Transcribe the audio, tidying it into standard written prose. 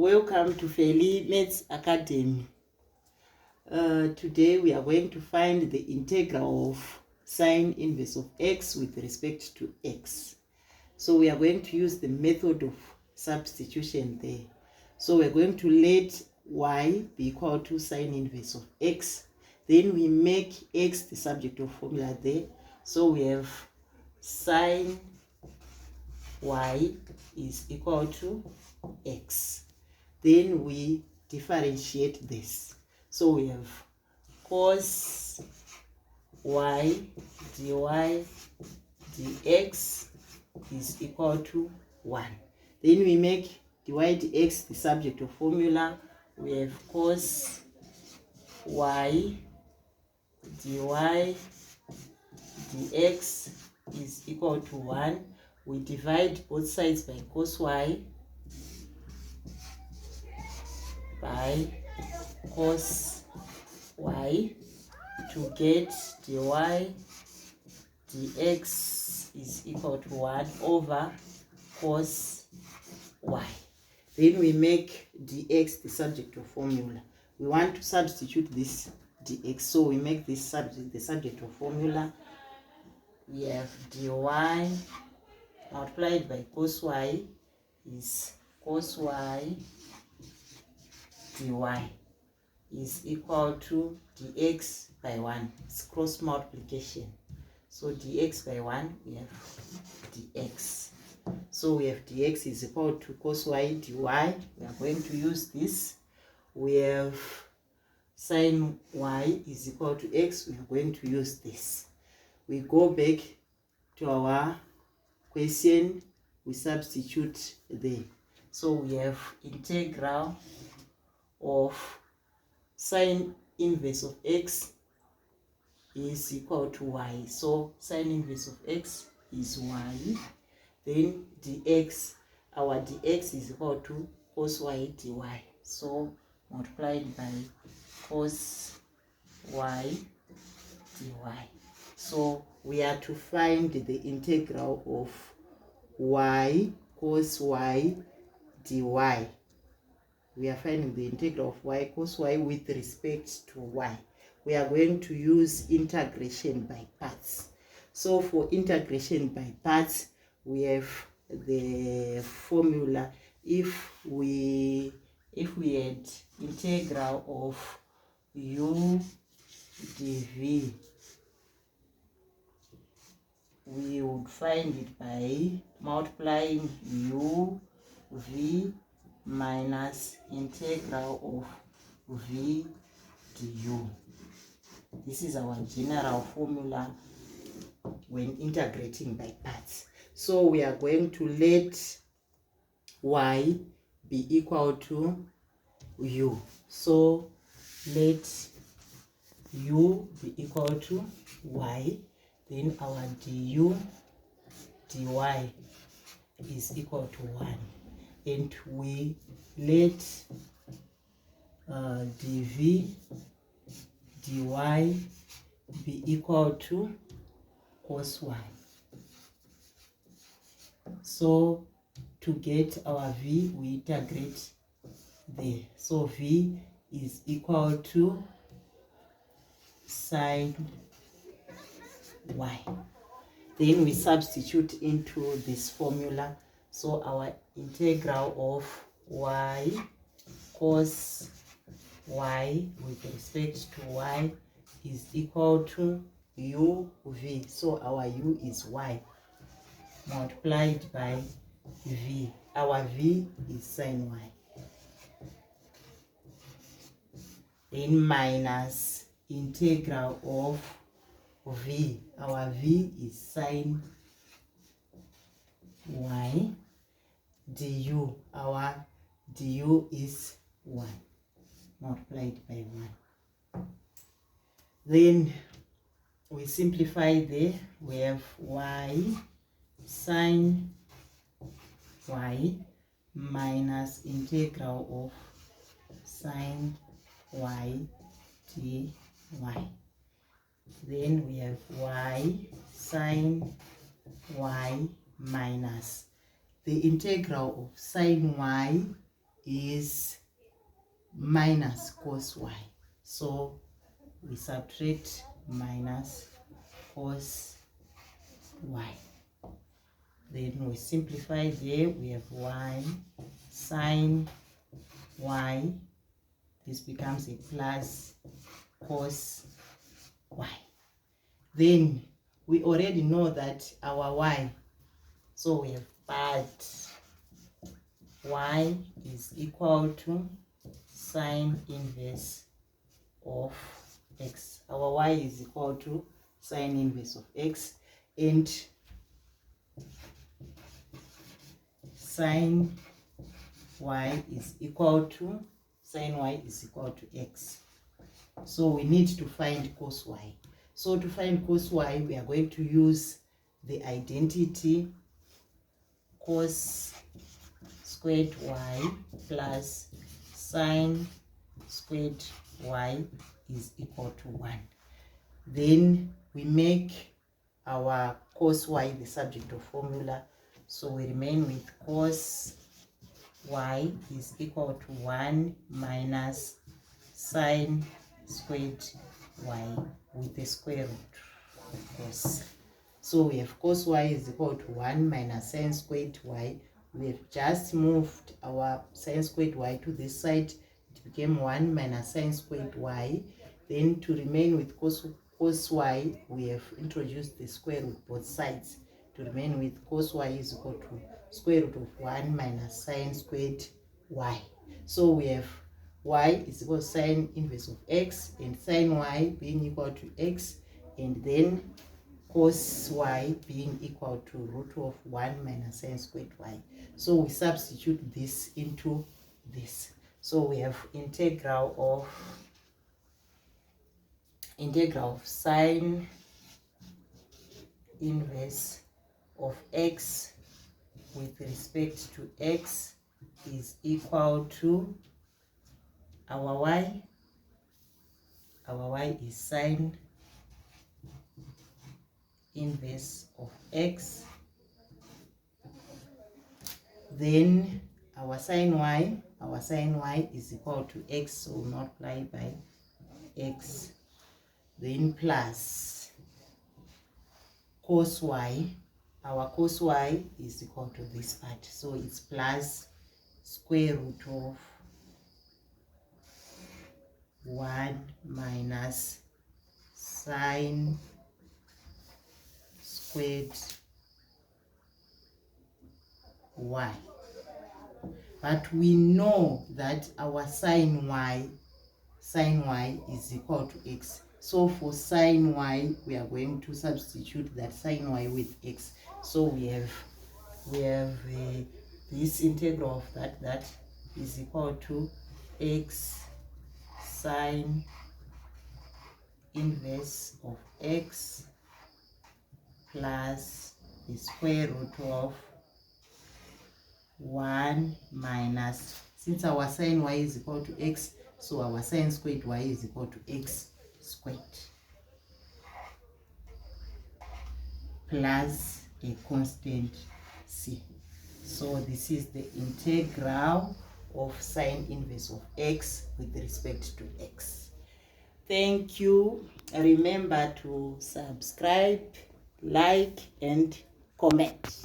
Welcome to Feli Maths Academy. Today we are going to find the integral of sine inverse of x with respect to x. So we are going to use the method of substitution there. So we are going to let y be equal to sine inverse of x. Then we make x the subject of formula there. So we have sine y is equal to x. Then we differentiate this. So we have cos y dy dx is equal to 1. Then we make dy dx the subject of formula. We have cos y dy dx is equal to 1. We divide both sides by cos y by cos y to get dy dx is equal to 1 over cos y. Then we make dx the subject of formula. We want to substitute this dx, so we make this subject the subject of formula. We have dy multiplied by cos y is cos y dy is equal to dx by 1. It's cross multiplication. So dx by 1, we have dx. So we have dx is equal to cos y dy. We are going to use this. We have sine y is equal to x. We are going to use this. We go back to our question. We substitute there. So we have integral of sine inverse of x is equal to y. So sine inverse of x is y. Then dx, our dx is equal to cos y dy. So multiplied by cos y dy. So we are to find the integral of y cos y dy. We are finding the integral of y cos y with respect to y. We are going to use integration by parts. So for integration by parts, we have the formula. If we had integral of u dv, we would find it by multiplying u v minus integral of v du. This is our general formula when integrating by parts. So we are going to let y be equal to u. So let u be equal to y. Then our du dy is equal to 1. And we let dv dy be equal to cos y. So to get our v, we integrate there. So v is equal to sine y. Then we substitute into this formula. So our integral of y cos y with respect to y is equal to u v. So our u is y multiplied by v. Our v is sine y. Then minus integral of v. Our v is sine y du. Our du is 1 multiplied by 1. Then we simplify there. We have y sine y minus integral of sine y dy. Then we have y sine y minus the integral of sine y is minus cos y. So we subtract minus cos y. Then we simplify there, we have 1 sine y. This becomes a plus cos y. Then we already know that our y, so we have part y is equal to sine inverse of x. Our y is equal to sine inverse of x, and sine y is equal to x. So we need to find cos y. So to find cos y, we are going to use the identity cos squared y plus sine squared y is equal to 1. Then we make our cos y the subject of formula. So we remain with cos y is equal to 1 minus sine squared y with the square root of cos. So we have cos y is equal to 1 minus sine squared y. We have just moved our sine squared y to this side. It became 1 minus sine squared y. Then to remain with cos y, we have introduced the square root both sides. To remain with cos y is equal to square root of 1 minus sine squared y. So we have y is equal to sine inverse of x, and sine y being equal to x, and then cos y being equal to root of 1 minus sine squared y. So we substitute this into this. So we have integral of sine inverse of x with respect to x is equal to our y. Our y is sine inverse of x. Then our sine y is equal to x, so we multiply by x. Then plus cos y. Our cos y is equal to this part, so it's plus square root of 1 minus sine squared y. But we know that our sine y is equal to x. So for sine y, we are going to substitute that sine y with x. So we have this integral of that is equal to x sine inverse of x plus the square root of 1 minus, since our sine y is equal to x, so our sine squared y is equal to x squared plus a constant c. So this is the integral of sine inverse of x with respect to x. Thank you. Remember to subscribe, like, and comment.